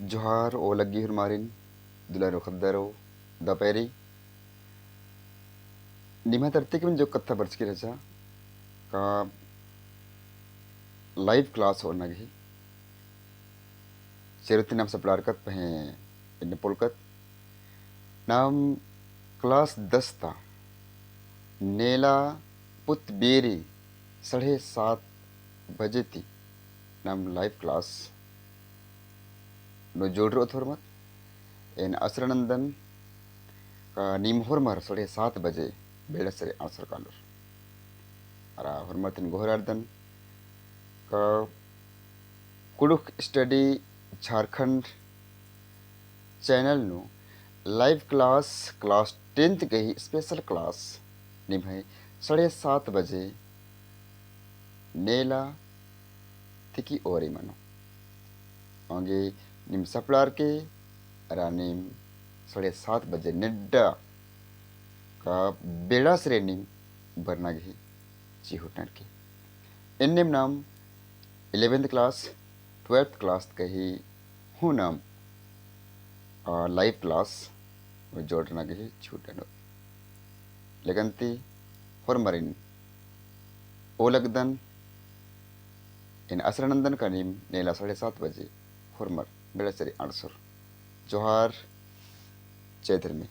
जोहार ओ लगी हुरमारिन दुलारो खद्दरो दपेरी निम्हा तरती के जो कत्था बरस की रचा का लाइव क्लास हो नगी चेरुती नाम सप्लारकत पहे इन पुलकत नाम क्लास 10 था नेला पुत बेरी 7:30 बजे थी नाम लाइव क्लास नो जोड़ रो थोरमत इन असरनंदन का नीम होरमर 7:30 बजे बेड़ा सरे आसर कालुर अरा होरमतिन गोहरार्दन का कुडुख स्टडी झारखंड चैनल नु लाइव क्लास क्लास 10th के ही स्पेशल क्लास निभाए 7:30 बजे नेला थिकी ओरी मनो आगे निम सपलार के रानिम 7:30 बजे निड्डा का बेड़ा सरे निम बरना गही चिहुटनर की इन निम नाम 11th क्लास 12th क्लास कही हूँ नाम लाइव क्लास जोड़ना गही छूटनो लगनती फॉर्मरिन ओलगदन इन असरनंदन का नीम नेला 7:30 बजे फॉर्मर बेड़सरी अड़सर जोहार चैत्र में